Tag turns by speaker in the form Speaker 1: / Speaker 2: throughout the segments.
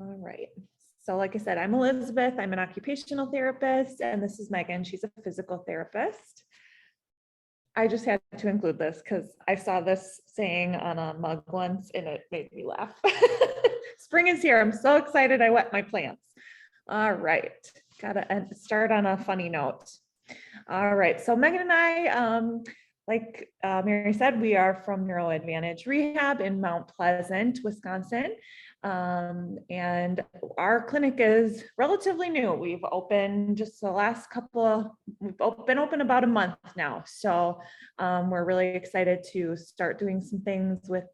Speaker 1: All right. So like I said, I'm Elizabeth. I'm an occupational therapist, and this is Megan. She's a physical therapist. I just had to include this because I saw this saying on a mug once and it made me laugh. Spring is here. I'm so excited. I wet my plants. All right. Gotta start on a funny note. All right. So Megan and I, like Mary said, we are from Neuro Advantage Rehab in Mount Pleasant, Wisconsin. And our clinic is relatively new. We've opened just the last we've been open about a month now. So we're really excited to start doing some things with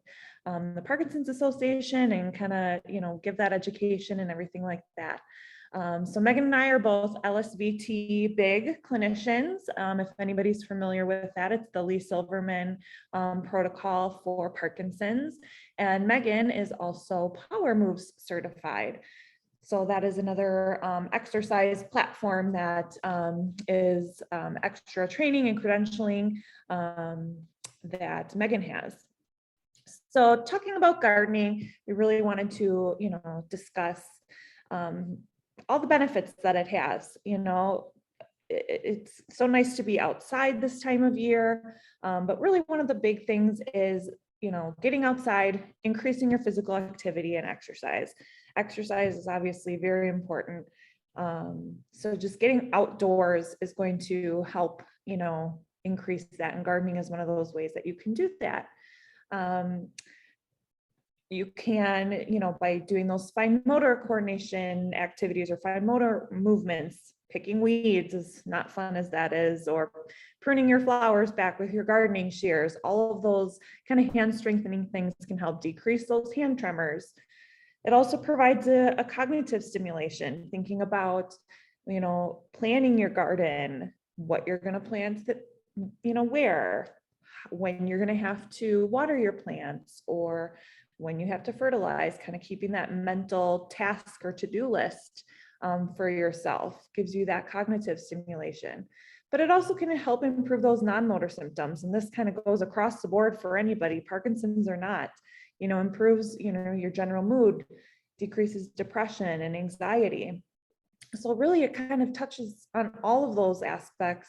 Speaker 1: the Parkinson's Association and kind of, give that education and everything like that. So Megan and I are both LSVT big clinicians. If anybody's familiar with that, it's the Lee Silverman protocol for Parkinson's. And Megan is also Power Moves certified. So that is another exercise platform that is extra training and credentialing that Megan has. So talking about gardening, we really wanted to, discuss all the benefits that it has. It's so nice to be outside this time of year, but really one of the big things is, getting outside, increasing your physical activity and exercise. Exercise is obviously very important. So just getting outdoors is going to help, increase that. And gardening is one of those ways that you can do that. You can, by doing those fine motor coordination activities or fine motor movements, picking weeds, as not fun as that is, or pruning your flowers back with your gardening shears, all of those kind of hand strengthening things can help decrease those hand tremors. It also provides a cognitive stimulation, thinking about, planning your garden, what you're going to plant, where, when you're going to have to water your plants, or when you have to fertilize, kind of keeping that mental task or to-do list for yourself gives you that cognitive stimulation. But it also can help improve those non-motor symptoms. And this kind of goes across the board for anybody, Parkinson's or not, improves, your general mood, decreases depression and anxiety. So really it kind of touches on all of those aspects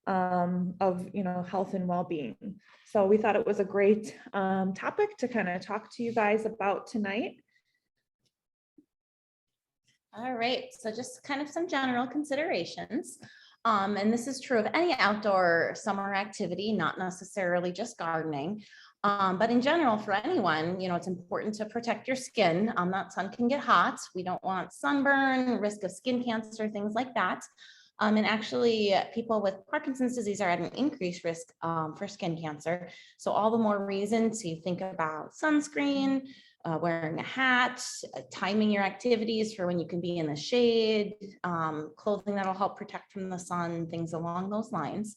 Speaker 1: of health and well-being. So we thought it was a great topic to kind of talk to you guys about tonight.
Speaker 2: All right, so just kind of some general considerations. And this is true of any outdoor summer activity, not necessarily just gardening. But in general, for anyone, it's important to protect your skin. That sun can get hot. We don't want sunburn, risk of skin cancer, things like that. And actually, people with Parkinson's disease are at an increased risk for skin cancer. So all the more reason to think about sunscreen, wearing a hat, timing your activities for when you can be in the shade, clothing that'll help protect from the sun, things along those lines.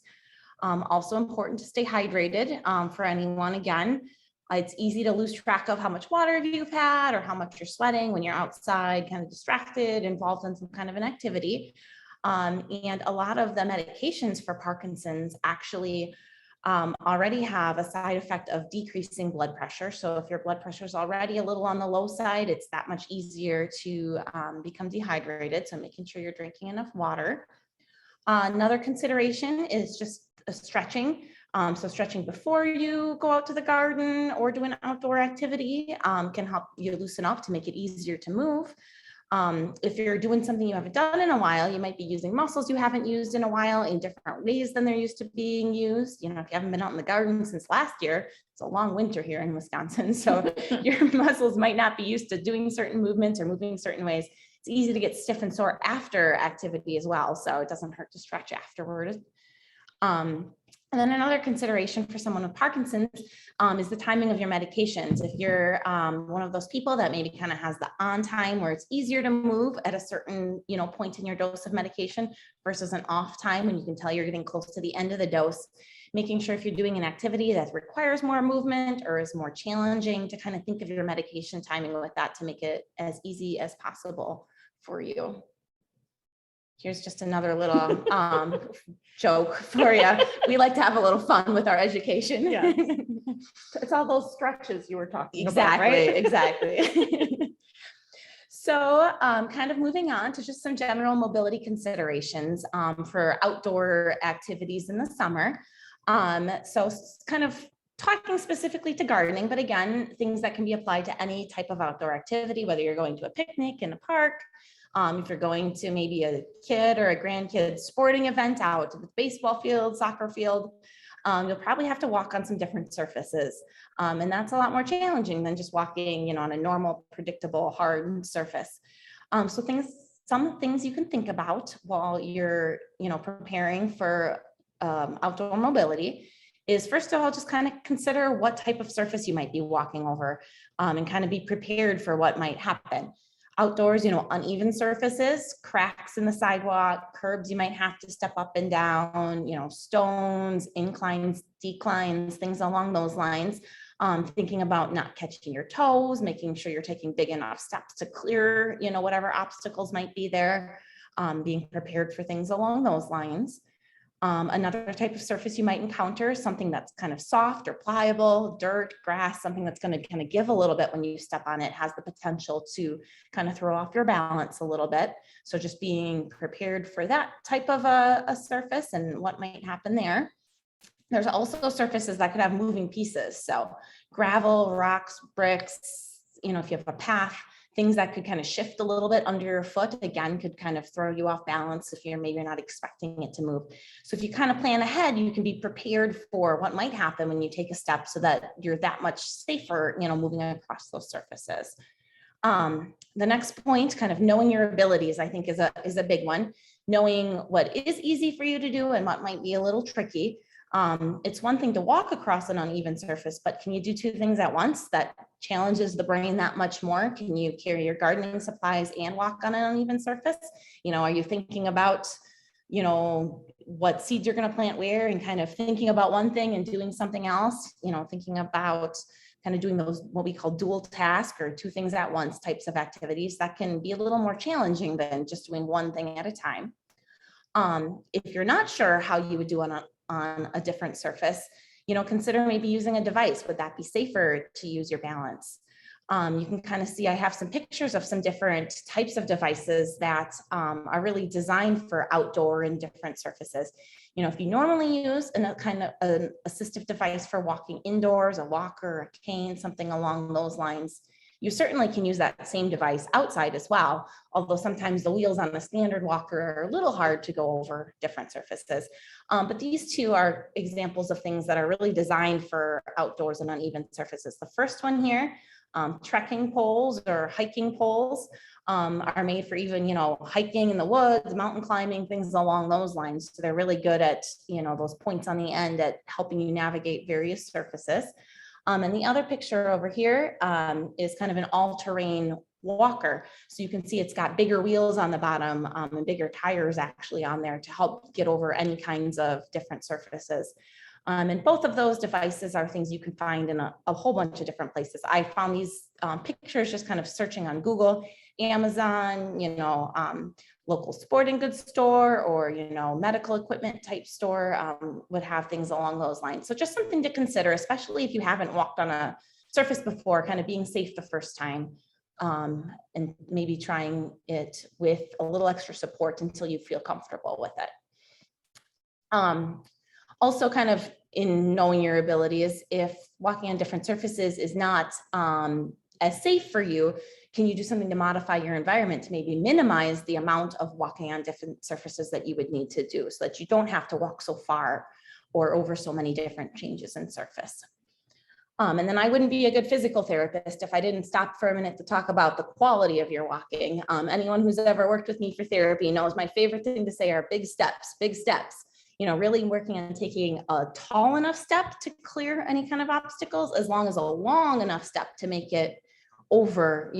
Speaker 2: Also important to stay hydrated for anyone. Again, it's easy to lose track of how much water you've had or how much you're sweating when you're outside, kind of distracted, involved in some kind of an activity. And a lot of the medications for Parkinson's actually already have a side effect of decreasing blood pressure. So if your blood pressure is already a little on the low side, it's that much easier to become dehydrated. So making sure you're drinking enough water. Another consideration is just stretching. So stretching before you go out to the garden or do an outdoor activity can help you loosen up to make it easier to move. If you're doing something you haven't done in a while, you might be using muscles you haven't used in a while in different ways than they're used to being used. If you haven't been out in the garden since last year, it's a long winter here in Wisconsin. So your muscles might not be used to doing certain movements or moving certain ways. It's easy to get stiff and sore after activity as well. So it doesn't hurt to stretch afterward. And then another consideration for someone with Parkinson's is the timing of your medications. If you're one of those people that maybe kind of has the on time where it's easier to move at a certain point in your dose of medication versus an off time when you can tell you're getting close to the end of the dose, making sure if you're doing an activity that requires more movement or is more challenging to kind of think of your medication timing with that to make it as easy as possible for you. Here's just another little joke for you. We like to have a little fun with our education.
Speaker 1: Yeah. It's all those stretches you were talking
Speaker 2: about, right? Exactly. So kind of moving on to just some general mobility considerations for outdoor activities in the summer. So kind of talking specifically to gardening, but again, things that can be applied to any type of outdoor activity, whether you're going to a picnic in a park, if you're going to maybe a kid or a grandkid sporting event out to the baseball field, soccer field, you'll probably have to walk on some different surfaces. And that's a lot more challenging than just walking, on a normal, predictable, hard surface. So some things you can think about while you're, preparing for outdoor mobility is, first of all, just kind of consider what type of surface you might be walking over, and kind of be prepared for what might happen. Outdoors, uneven surfaces, cracks in the sidewalk, curbs you might have to step up and down, stones, inclines, declines, things along those lines. Thinking about not catching your toes, making sure you're taking big enough steps to clear, whatever obstacles might be there, being prepared for things along those lines. Another type of surface you might encounter is something that's kind of soft or pliable, dirt, grass, something that's going to kind of give a little bit when you step on it, has the potential to kind of throw off your balance a little bit. So just being prepared for that type of a surface and what might happen there. There's also surfaces that could have moving pieces. So gravel, rocks, bricks, if you have a path, things that could kind of shift a little bit under your foot, again, could kind of throw you off balance if you're maybe not expecting it to move. So if you kind of plan ahead, you can be prepared for what might happen when you take a step so that you're that much safer, moving across those surfaces. The next point, kind of knowing your abilities, I think is a big one. Knowing what is easy for you to do and what might be a little tricky. It's one thing to walk across an uneven surface, but can you do two things at once? That challenges the brain that much more. Can you carry your gardening supplies and walk on an uneven surface? Are you thinking about, what seeds you're going to plant where, and kind of thinking about one thing and doing something else, thinking about kind of doing those, what we call dual task or two things at once types of activities that can be a little more challenging than just doing one thing at a time. If you're not sure how you would do on a different surface, consider maybe using a device. Would that be safer to use your balance? You can kind of see, I have some pictures of some different types of devices that are really designed for outdoor and different surfaces. If you normally use a kind of an assistive device for walking indoors, a walker, a cane, something along those lines, you certainly can use that same device outside as well, although sometimes the wheels on the standard walker are a little hard to go over different surfaces. But these two are examples of things that are really designed for outdoors and uneven surfaces. The first one here, trekking poles or hiking poles, are made for even, hiking in the woods, mountain climbing, things along those lines. So they're really good at, those points on the end at helping you navigate various surfaces. And the other picture over here is kind of an all-terrain walker. So you can see it's got bigger wheels on the bottom and bigger tires actually on there to help get over any kinds of different surfaces. And both of those devices are things you can find in a whole bunch of different places. I found these pictures just kind of searching on Google, Amazon, local sporting goods store, or, medical equipment type store would have things along those lines. So just something to consider, especially if you haven't walked on a surface before, kind of being safe the first time, and maybe trying it with a little extra support until you feel comfortable with it. Also, kind of in knowing your abilities, if walking on different surfaces is not as safe for you, can you do something to modify your environment to maybe minimize the amount of walking on different surfaces that you would need to do, so that you don't have to walk so far or over so many different changes in surface? And then I wouldn't be a good physical therapist if I didn't stop for a minute to talk about the quality of your walking. Anyone who's ever worked with me for therapy knows my favorite thing to say are big steps, big steps. Really working on taking a tall enough step to clear any kind of obstacles, as long as a long enough step to make it over,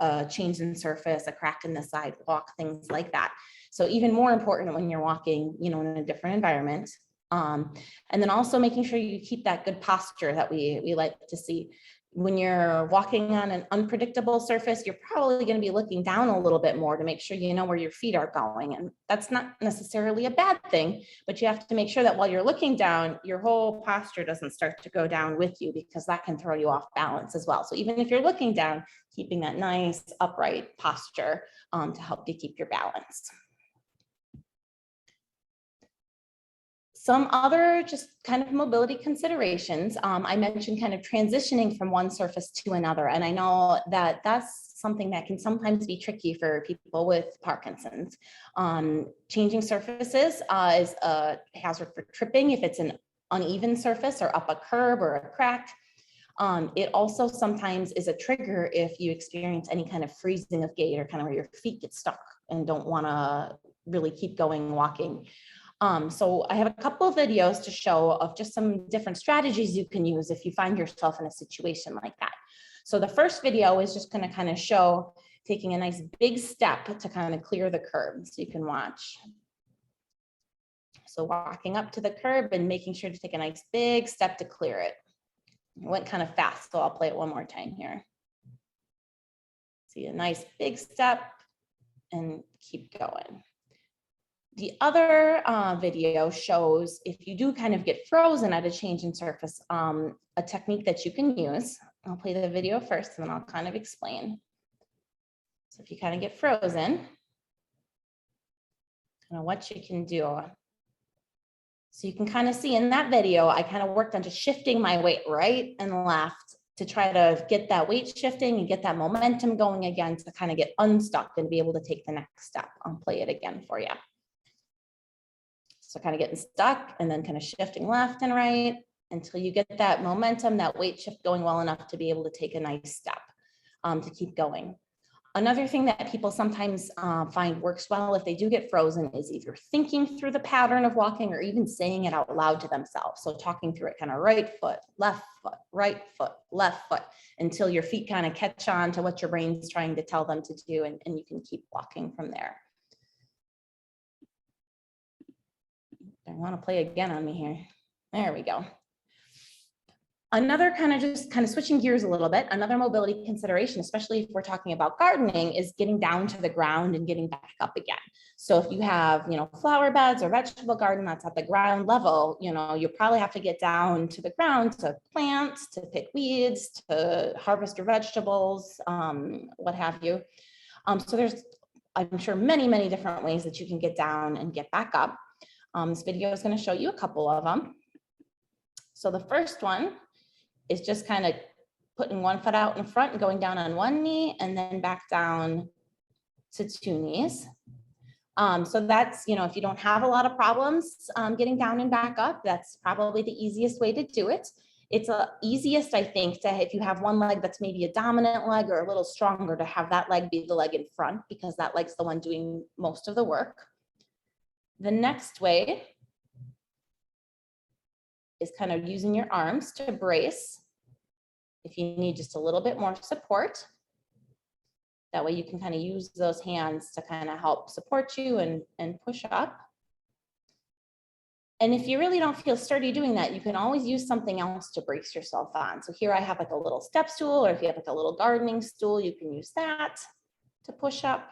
Speaker 2: a change in surface, a crack in the sidewalk, things like that. So even more important when you're walking, in a different environment. And then also making sure you keep that good posture that we like to see. When you're walking on an unpredictable surface, you're probably going to be looking down a little bit more to make sure you know where your feet are going. And that's not necessarily a bad thing, but you have to make sure that while you're looking down, your whole posture doesn't start to go down with you, because that can throw you off balance as well. So even if you're looking down, keeping that nice upright posture to help you keep your balance. Some other just kind of mobility considerations. I mentioned kind of transitioning from one surface to another. And I know that that's something that can sometimes be tricky for people with Parkinson's. Changing surfaces is a hazard for tripping if it's an uneven surface or up a curb or a crack. It also sometimes is a trigger if you experience any kind of freezing of gait, or kind of where your feet get stuck and don't want to really keep going walking. So I have a couple of videos to show of just some different strategies you can use if you find yourself in a situation like that. So the first video is just going to kind of show taking a nice big step to kind of clear the curb. So you can watch. So walking up to the curb and making sure to take a nice big step to clear it. It went kind of fast, so I'll play it one more time here. See, a nice big step and keep going. The other video shows if you do kind of get frozen at a change in surface, a technique that you can use. I'll play the video first and then I'll kind of explain. So if you kind of get frozen, kind of what you can do. So you can kind of see in that video, I kind of worked on just shifting my weight right and left to try to get that weight shifting and get that momentum going again to kind of get unstuck and be able to take the next step. I'll play it again for you. So kind of getting stuck and then kind of shifting left and right until you get that momentum, that weight shift going well enough to be able to take a nice step to keep going. Another thing that people sometimes find works well if they do get frozen is either thinking through the pattern of walking or even saying it out loud to themselves. So talking through it, kind of right foot, left foot, right foot, left foot, until your feet kind of catch on to what your brain's trying to tell them to do, and you can keep walking from there. I want to play again on me here. There we go. Another kind of switching gears a little bit, another mobility consideration, especially if we're talking about gardening, is getting down to the ground and getting back up again. So if you have, flower beds or vegetable garden that's at the ground level, you probably have to get down to the ground to plant, to pick weeds, to harvest your vegetables, what have you. So there's, I'm sure, many, many different ways that you can get down and get back up. This video is going to show you a couple of them. So the first one is just kind of putting one foot out in front and going down on one knee and then back down to two knees. So that's, if you don't have a lot of problems getting down and back up, that's probably the easiest way to do it. It's the easiest, I think, if you have one leg that's maybe a dominant leg or a little stronger, to have that leg be the leg in front, because that leg's the one doing most of the work. The next way is kind of using your arms to brace if you need just a little bit more support. That way you can kind of use those hands to kind of help support you and push up. And if you really don't feel sturdy doing that, you can always use something else to brace yourself on. So here I have like a little step stool, or if you have like a little gardening stool, you can use that to push up.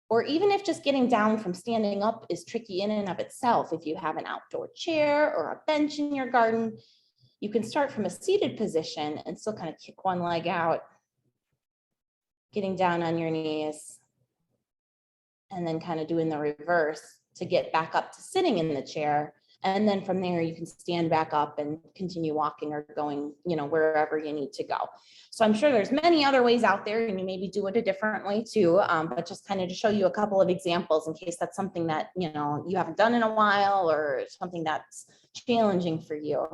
Speaker 2: Or even if just getting down from standing up is tricky in and of itself, if you have an outdoor chair or a bench in your garden, you can start from a seated position and still kind of kick one leg out, getting down on your knees, and then kind of doing the reverse to get back up to sitting in the chair. And then from there, you can stand back up and continue walking or going, wherever you need to go. So I'm sure there's many other ways out there, and you maybe do it a different way too, but just kind of to show you a couple of examples in case that's something that, you haven't done in a while, or something that's challenging for you,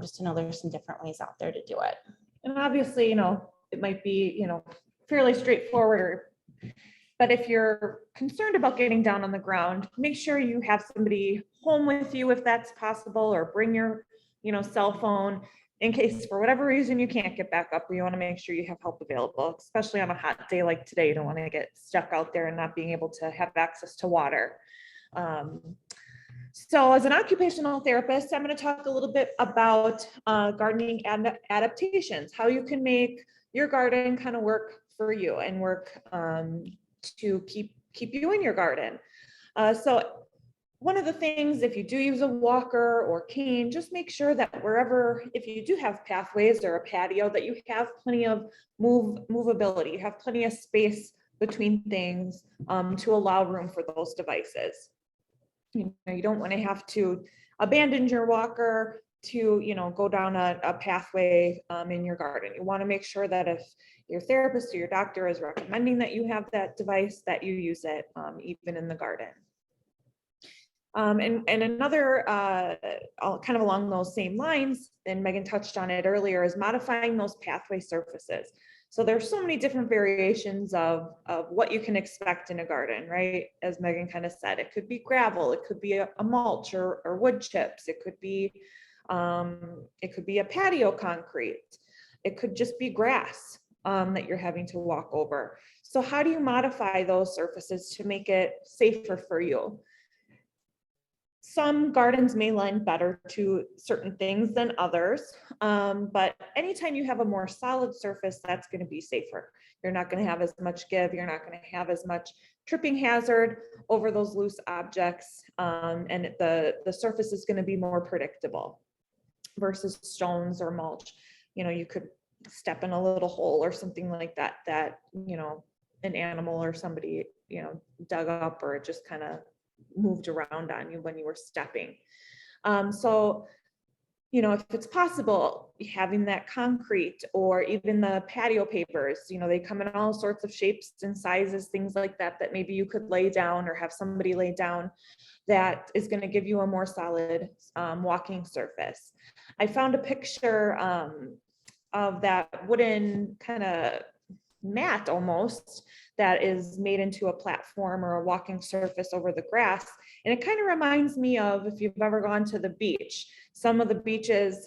Speaker 2: just to know there's some different ways out there to do it.
Speaker 1: And obviously, it might be, fairly straightforward, but if you're concerned about getting down on the ground, make sure you have somebody home with you if that's possible, or bring your, cell phone in case for whatever reason you can't get back up. You want to make sure you have help available, especially on a hot day like today. You don't want to get stuck out there and not being able to have access to water. So as an occupational therapist, I'm going to talk a little bit about gardening and adaptations, how you can make your garden kind of work for you and work to keep you in your garden. So one of the things, if you do use a walker or cane, just make sure that wherever, if you do have pathways or a patio, that you have plenty of movability, you have plenty of space between things to allow room for those devices. You know, you don't want to have to abandon your walker to, you know, go down a pathway in your garden. You want to make sure that if your therapist or your doctor is recommending that you have that device, that you use it even in the garden. And another kind of along those same lines, and Megan touched on it earlier, is modifying those pathway surfaces. So there's so many different variations of what you can expect in a garden, right? As Megan kind of said, it could be gravel, it could be a mulch or wood chips, it could be a patio concrete, it could just be grass that you're having to walk over. So how do you modify those surfaces to make it safer for you? Some gardens may lend better to certain things than others, but anytime you have a more solid surface, that's going to be safer. You're not going to have as much give, you're not going to have as much tripping hazard over those loose objects, and the surface is going to be more predictable versus stones or mulch. You know, you could step in a little hole or something like that, you know, an animal or somebody, you know, dug up, or it just kind of moved around on you when you were stepping. So, you know, if it's possible, having that concrete or even the patio papers, you know, they come in all sorts of shapes and sizes, things like that, that maybe you could lay down or have somebody lay down, that is going to give you a more solid walking surface. I found a picture of that wooden kind of mat almost that is made into a platform or a walking surface over the grass. And it kind of reminds me of, if you've ever gone to the beach, some of the beaches,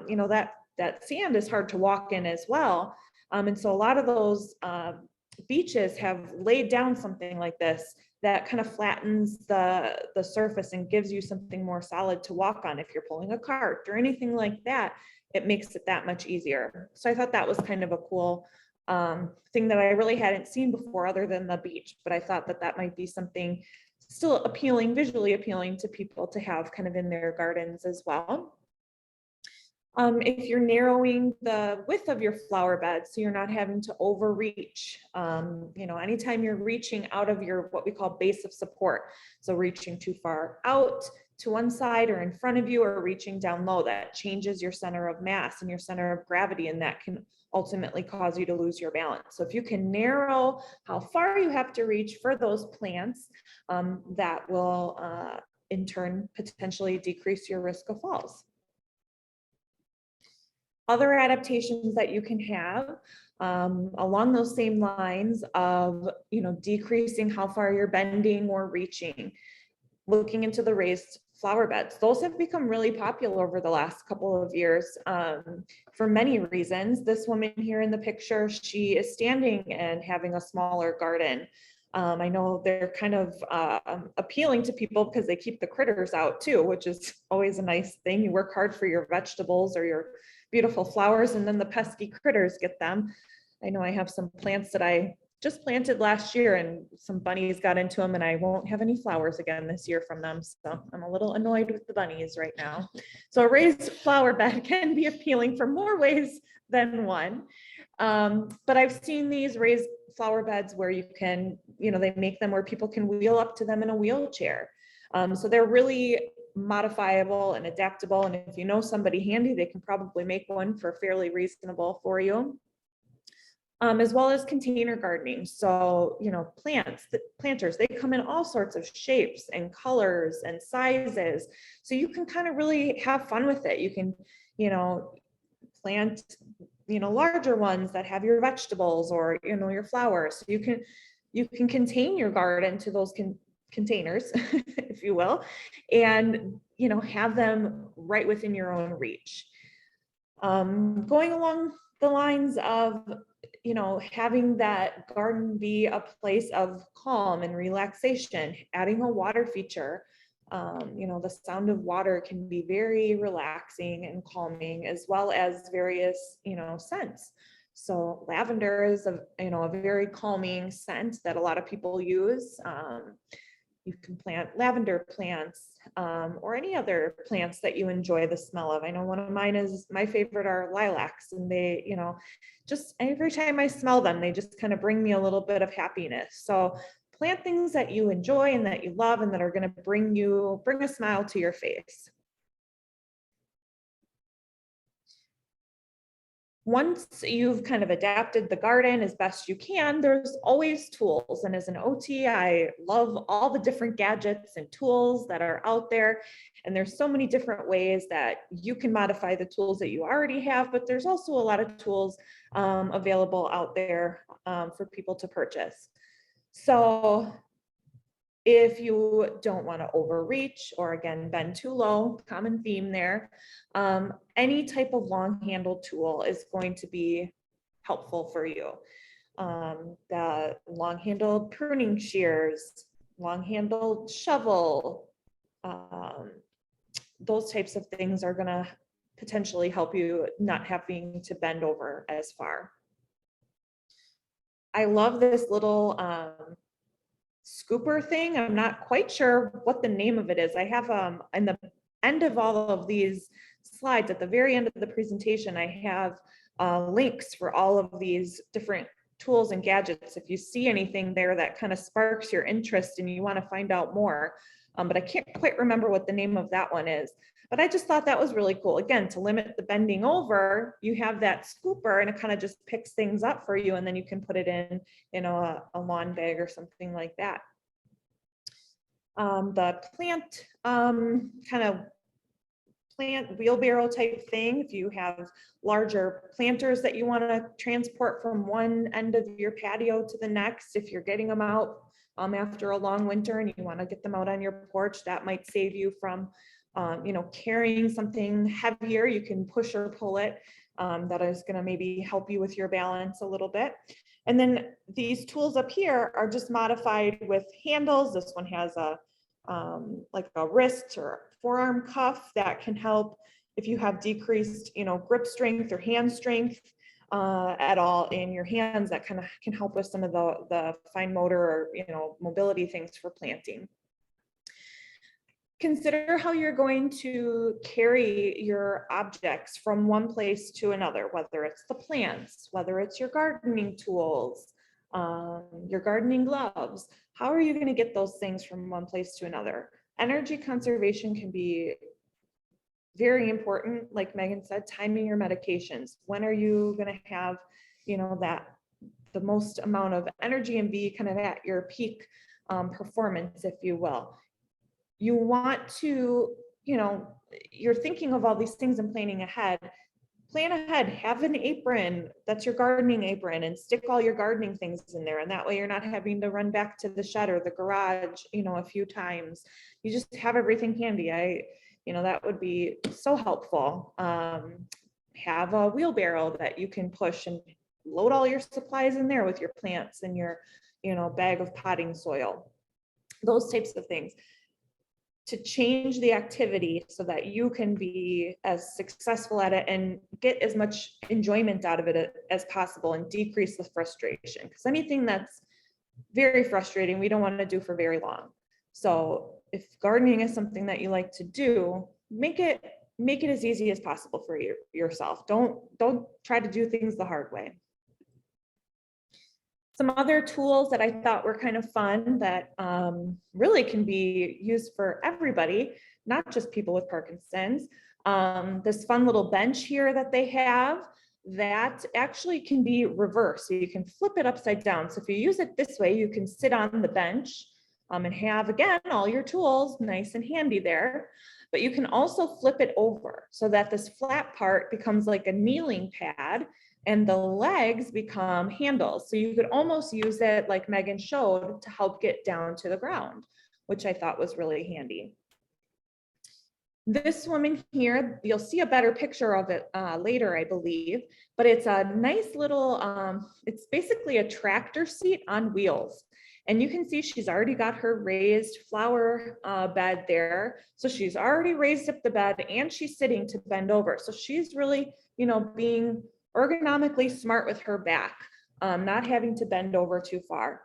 Speaker 1: you know, that sand is hard to walk in as well. And so a lot of those beaches have laid down something like this that kind of flattens the surface and gives you something more solid to walk on. If you're pulling a cart or anything like that, it makes it that much easier. So I thought that was kind of a cool thing that I really hadn't seen before other than the beach, but I thought that that might be something still appealing, visually appealing to people to have kind of in their gardens as well. If you're narrowing the width of your flower bed, so you're not having to overreach, you know, anytime you're reaching out of your, what we call base of support, so reaching too far out to one side or in front of you, or reaching down low, that changes your center of mass and your center of gravity, and that can ultimately cause you to lose your balance. So if you can narrow how far you have to reach for those plants, that will in turn potentially decrease your risk of falls. Other adaptations that you can have along those same lines of, you know, decreasing how far you're bending or reaching, looking into the raised flower beds. Those have become really popular over the last couple of years for many reasons. This woman here in the picture, she is standing and having a smaller garden. I know they're kind of appealing to people because they keep the critters out too, which is always a nice thing. You work hard for your vegetables or your beautiful flowers, and then the pesky critters get them. I know I have some plants that I just planted last year and some bunnies got into them, and I won't have any flowers again this year from them. So I'm a little annoyed with the bunnies right now. So a raised flower bed can be appealing for more ways than one. But I've seen these raised flower beds where you can, you know, they make them where people can wheel up to them in a wheelchair. So they're really modifiable and adaptable. And if you know somebody handy, they can probably make one for fairly reasonable for you. As well as container gardening. So, you know, planters, they come in all sorts of shapes and colors and sizes. So you can kind of really have fun with it. You can, you know, plant, you know, larger ones that have your vegetables or, you know, your flowers. So you can contain your garden to those containers, if you will, and, you know, have them right within your own reach. Going along the lines of, you know, having that garden be a place of calm and relaxation, adding a water feature You know, the sound of water can be very relaxing and calming, as well as various, you know, scents. So lavender is a, you know, a very calming scent that a lot of people use. You can plant lavender plants, or any other plants that you enjoy the smell of. I know one of mine is, my favorite are lilacs, and they, you know, just every time I smell them, they just kind of bring me a little bit of happiness. So plant things that you enjoy and that you love and that are going to bring a smile to your face. Once you've kind of adapted the garden as best you can, there's always tools. And as an OT, I love all the different gadgets and tools that are out there. And there's so many different ways that you can modify the tools that you already have, but there's also a lot of tools available out there for people to purchase. So if you don't want to overreach or again bend too low, common theme there, any type of long handled tool is going to be helpful for you. The long handled pruning shears, long handled shovel, those types of things are going to potentially help you not having to bend over as far. I love this little scooper thing. I'm not quite sure what the name of it is. I have in the end of all of these slides, at the very end of the presentation, I have links for all of these different tools and gadgets. If you see anything there that kind of sparks your interest and you want to find out more, but I can't quite remember what the name of that one is. But I just thought that was really cool. Again, to limit the bending over, you have that scooper and it kind of just picks things up for you, and then you can put it in, you know, a lawn bag or something like that. The plant kind of plant wheelbarrow type thing, if you have larger planters that you want to transport from one end of your patio to the next, if you're getting them out after a long winter and you want to get them out on your porch, that might save you from you know, carrying something heavier. You can push or pull it. That is going to maybe help you with your balance a little bit. And then these tools up here are just modified with handles. This one has a like a wrist or forearm cuff that can help if you have decreased, you know, grip strength or hand strength at all in your hands. That kind of can help with some of the fine motor or, you know, mobility things for planting. Consider how you're going to carry your objects from one place to another, whether it's the plants, whether it's your gardening tools, your gardening gloves. How are you going to get those things from one place to another? Energy conservation can be very important. Like Megan said, timing your medications. When are you going to have, you know, that the most amount of energy and be kind of at your peak performance, if you will. You want to, you know, you're thinking of all these things and planning ahead. Plan ahead, have an apron that's your gardening apron and stick all your gardening things in there. And that way you're not having to run back to the shed or the garage, you know, a few times. You just have everything handy. You know, that would be so helpful. Have a wheelbarrow that you can push and load all your supplies in there with your plants and your, you know, bag of potting soil, those types of things, to change the activity so that you can be as successful at it and get as much enjoyment out of it as possible and decrease the frustration. Because anything that's very frustrating, we don't want to do for very long. So if gardening is something that you like to do, make it as easy as possible for yourself. Don't try to do things the hard way. Some other tools that I thought were kind of fun that really can be used for everybody, not just people with Parkinson's. This fun little bench here that they have, that actually can be reversed. So you can flip it upside down. So if you use it this way, you can sit on the bench and have, again, all your tools nice and handy there. But you can also flip it over so that this flat part becomes like a kneeling pad and the legs become handles. So you could almost use it, like Megan showed, to help get down to the ground, which I thought was really handy. This woman here, you'll see a better picture of it later, I believe, but it's a nice little, it's basically a tractor seat on wheels. And you can see she's already got her raised flower bed there. So she's already raised up the bed and she's sitting to bend over. So she's really, being ergonomically smart with her back, not having to bend over too far.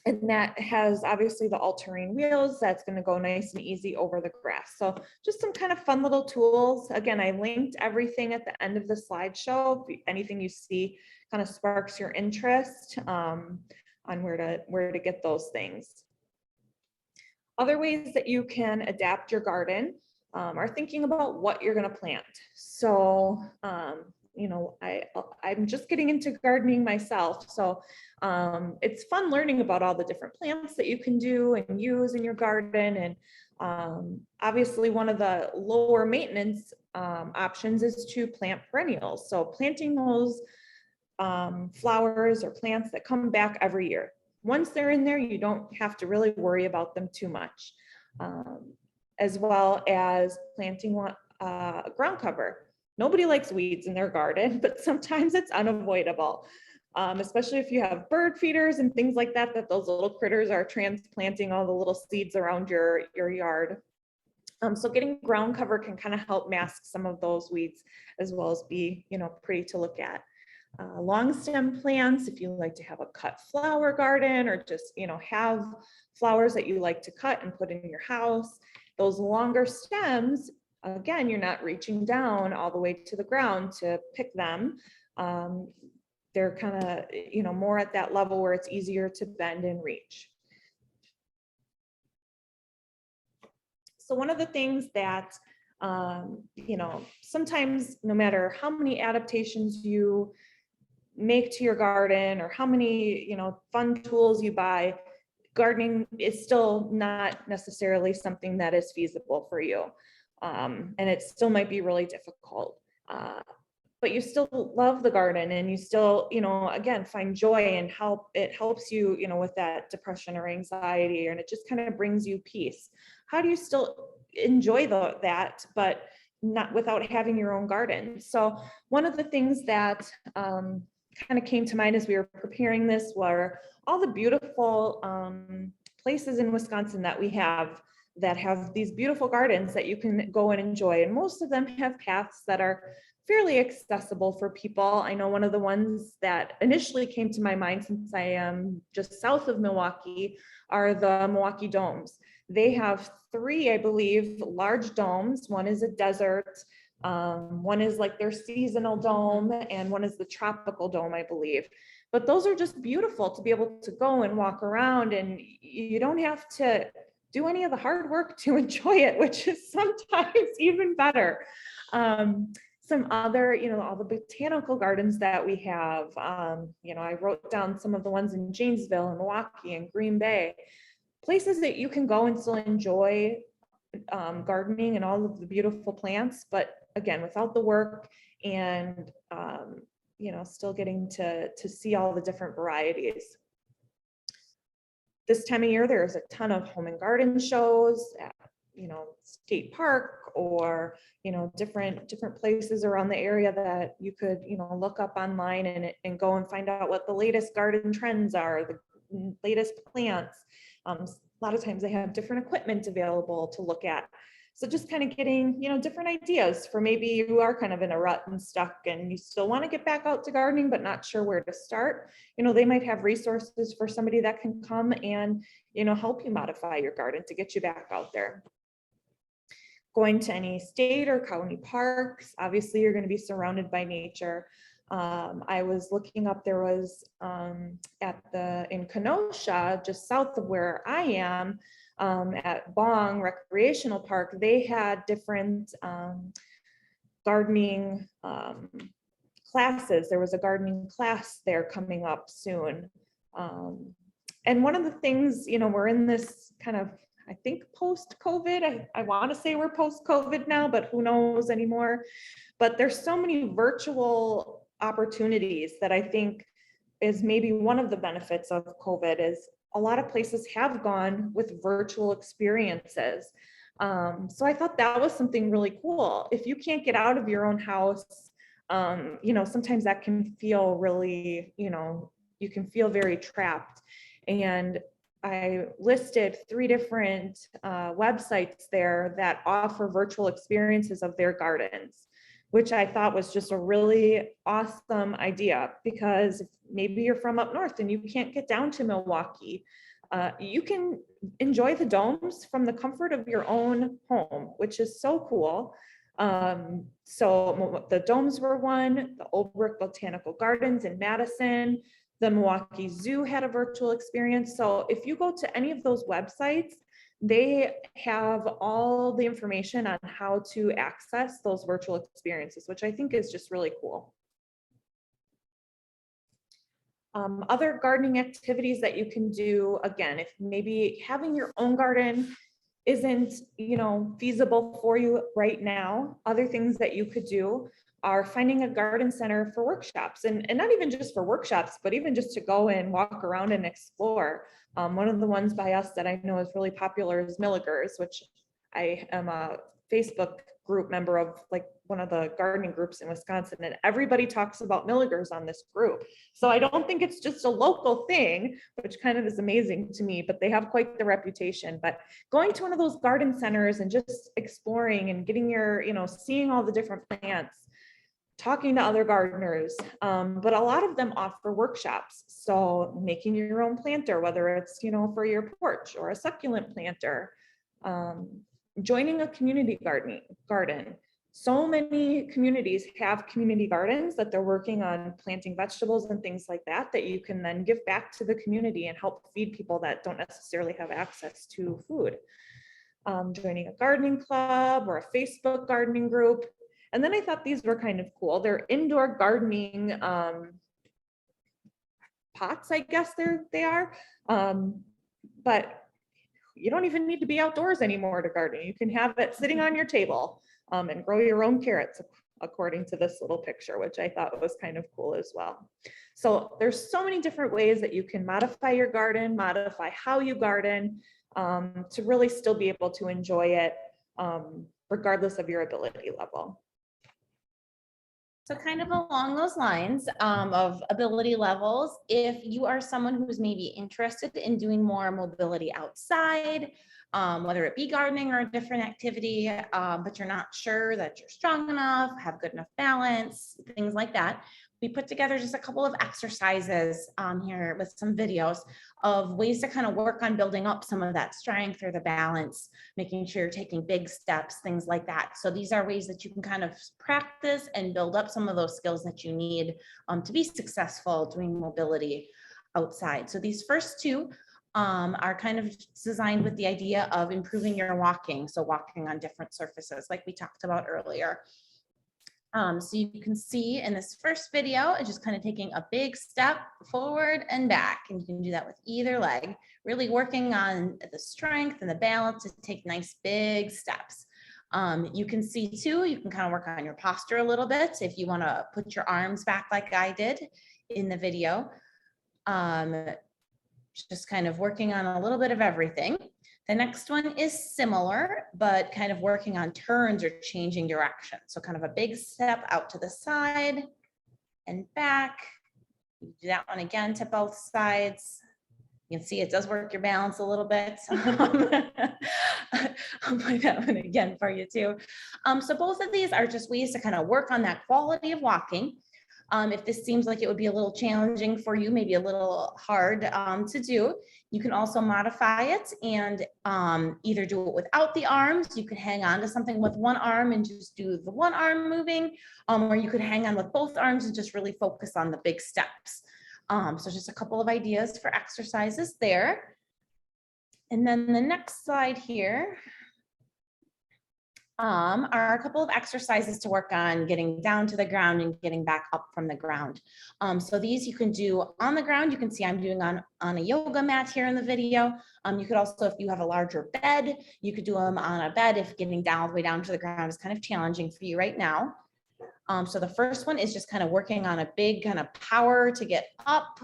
Speaker 1: And that has obviously the all-terrain wheels that's going to go nice and easy over the grass. So just some kind of fun little tools. Again, I linked everything at the end of the slideshow. If anything you see kind of sparks your interest on where to get those things. Other ways that you can adapt your garden are thinking about what you're going to plant. So I'm just getting into gardening myself. So it's fun learning about all the different plants that you can do and use in your garden. And obviously one of the lower maintenance options is to plant perennials. So planting those flowers or plants that come back every year. Once they're in there, you don't have to really worry about them too much. As well as planting ground cover. Nobody likes weeds in their garden, but sometimes it's unavoidable, especially if you have bird feeders and things like that, that those little critters are transplanting all the little seeds around your yard. So getting ground cover can kind of help mask some of those weeds, as well as be, pretty to look at. Long stem plants, if you like to have a cut flower garden, or just, have flowers that you like to cut and put in your house. Those longer stems, again, you're not reaching down all the way to the ground to pick them. They're kind of, more at that level where it's easier to bend and reach. So one of the things that, sometimes no matter how many adaptations you make to your garden or how many, fun tools you buy, gardening is still not necessarily something that is feasible for you. And it still might be really difficult. But you still love the garden and you still, again, find joy and it helps you, with that depression or anxiety, and it just kind of brings you peace. How do you still enjoy that, but not without having your own garden? So one of the things that kind of came to mind as we were preparing this were all the beautiful places in Wisconsin that we have that have these beautiful gardens that you can go and enjoy. And most of them have paths that are fairly accessible for people. I know one of the ones that initially came to my mind, since I am just south of Milwaukee, are the Milwaukee Domes. They have 3, I believe, large domes. One is a desert, one is like their seasonal dome, and one is the tropical dome, I believe. But those are just beautiful to be able to go and walk around, and you don't have to do any of the hard work to enjoy it, which is sometimes even better. Some other, all the botanical gardens that we have, I wrote down some of the ones in Janesville and Milwaukee and Green Bay, places that you can go and still enjoy gardening and all of the beautiful plants, but again, without the work and, still getting to see all the different varieties. This time of year, there's a ton of home and garden shows at, state park or, different places around the area that you could, look up online and go and find out what the latest garden trends are, the latest plants. A lot of times they have different equipment available to look at. So just kind of getting, different ideas for maybe you are kind of in a rut and stuck and you still want to get back out to gardening, but not sure where to start. They might have resources for somebody that can come and, help you modify your garden to get you back out there. Going to any state or county parks, obviously you're going to be surrounded by nature. I was looking up, there was in Kenosha, just south of where I am, at Bong Recreational Park, they had different gardening classes. There was a gardening class there coming up soon. And one of the things, we're in this kind of, I think post-COVID, I want to say we're post-COVID now, but who knows anymore. But there's so many virtual opportunities that I think is maybe one of the benefits of COVID is a lot of places have gone with virtual experiences. So I thought that was something really cool. If you can't get out of your own house, sometimes that can feel really, you can feel very trapped. And I listed 3 different websites there that offer virtual experiences of their gardens, which I thought was just a really awesome idea, because maybe you're from up north and you can't get down to Milwaukee. You can enjoy the domes from the comfort of your own home, which is so cool. So the domes were one, the Old Brick Botanical Gardens in Madison, the Milwaukee Zoo had a virtual experience. So if you go to any of those websites, they have all the information on how to access those virtual experiences, which I think is just really cool. Other gardening activities that you can do, again, if maybe having your own garden isn't, feasible for you right now, other things that you could do are finding a garden center for workshops, and not even just for workshops, but even just to go and walk around and explore. One of the ones by us that I know is really popular is Milligers, which I am a Facebook group member of, like one of the gardening groups in Wisconsin, and everybody talks about Milligers on this group. So I don't think it's just a local thing, which kind of is amazing to me, but they have quite the reputation. But going to one of those garden centers and just exploring and getting your, seeing all the different plants, talking to other gardeners, but a lot of them offer workshops. So making your own planter, whether it's, for your porch or a succulent planter, joining a community garden. So many communities have community gardens that they're working on planting vegetables and things like that, that you can then give back to the community and help feed people that don't necessarily have access to food. Joining a gardening club or a Facebook gardening group. And then I thought these were kind of cool. They're indoor gardening pots, I guess they are. But you don't even need to be outdoors anymore to garden. You can have it sitting on your table and grow your own carrots, according to this little picture, which I thought was kind of cool as well. So there's so many different ways that you can modify your garden, modify how you garden, to really still be able to enjoy it, regardless of your ability level.
Speaker 2: So kind of along those lines of ability levels, if you are someone who's maybe interested in doing more mobility outside, whether it be gardening or a different activity, but you're not sure that you're strong enough, have good enough balance, things like that, we put together just a couple of exercises here with some videos of ways to kind of work on building up some of that strength or the balance, making sure you're taking big steps, things like that. So these are ways that you can kind of practice and build up some of those skills that you need to be successful doing mobility outside. So these first 2 are kind of designed with the idea of improving your walking. So walking on different surfaces, like we talked about earlier. So you can see in this first video, it's just kind of taking a big step forward and back. And you can do that with either leg, really working on the strength and the balance to take nice big steps. You can see too, you can kind of work on your posture a little bit if you want to put your arms back like I did in the video. Just kind of working on a little bit of everything. The next one is similar, but kind of working on turns or changing direction. So kind of a big step out to the side and back. You do that one again to both sides. You can see it does work your balance a little bit. I'll play that one again for you too. So both of these are just ways to kind of work on that quality of walking. If this seems like it would be a little challenging for you, maybe a little hard to do, you can also modify it and either do it without the arms. You could hang on to something with one arm and just do the one arm moving, or you could hang on with both arms and just really focus on the big steps. So just a couple of ideas for exercises there. And then the next slide here are a couple of exercises to work on getting down to the ground and getting back up from the ground. So these you can do on the ground. You can see I'm doing on a yoga mat here in the video. You could also, if you have a larger bed, you could do them on a bed if getting down all the way down to the ground is kind of challenging for you right now. So the first one is just kind of working on a big kind of power to get up,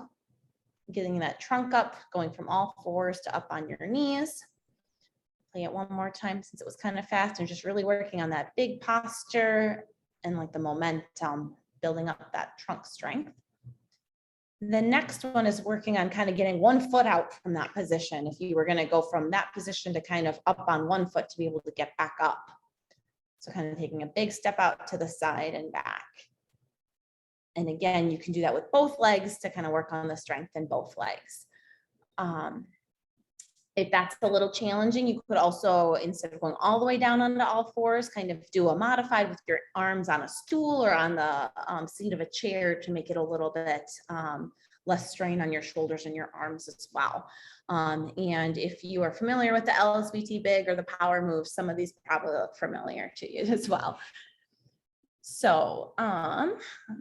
Speaker 2: getting that trunk up, going from all fours to up on your knees. Play it one more time since it was kind of fast, and just really working on that big posture and like the momentum, building up that trunk strength. The next one is working on kind of getting 1 foot out from that position. If you were going to go from that position to kind of up on 1 foot to be able to get back up. So kind of taking a big step out to the side and back. And again, you can do that with both legs to kind of work on the strength in both legs. If that's a little challenging, you could also, instead of going all the way down onto all fours, kind of do a modified with your arms on a stool or on the seat of a chair to make it a little bit less strain on your shoulders and your arms as well. And if you are familiar with the LSVT big or the power moves, some of these probably look familiar to you as well. So, let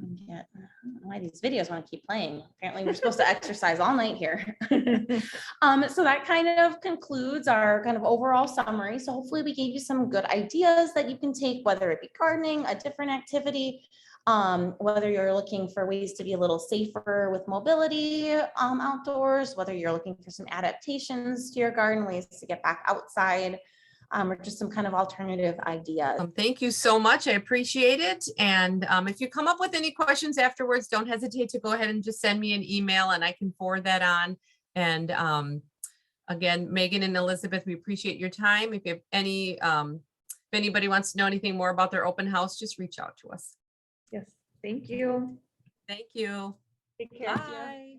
Speaker 2: me get, I don't know why these videos want to keep playing. Apparently we're supposed to exercise all night here. So that kind of concludes our kind of overall summary. So hopefully we gave you some good ideas that you can take, whether it be gardening, a different activity, whether you're looking for ways to be a little safer with mobility outdoors, whether you're looking for some adaptations to your garden, ways to get back outside. Or just some kind of alternative ideas.
Speaker 3: Thank you so much. I appreciate it. And if you come up with any questions afterwards, don't hesitate to go ahead and just send me an email and I can forward that on. And again, Megan and Elizabeth, we appreciate your time. If you have any, if anybody wants to know anything more about their open house, just reach out to us.
Speaker 1: Yes, thank you.
Speaker 3: Thank you.
Speaker 1: Take care.
Speaker 3: Bye.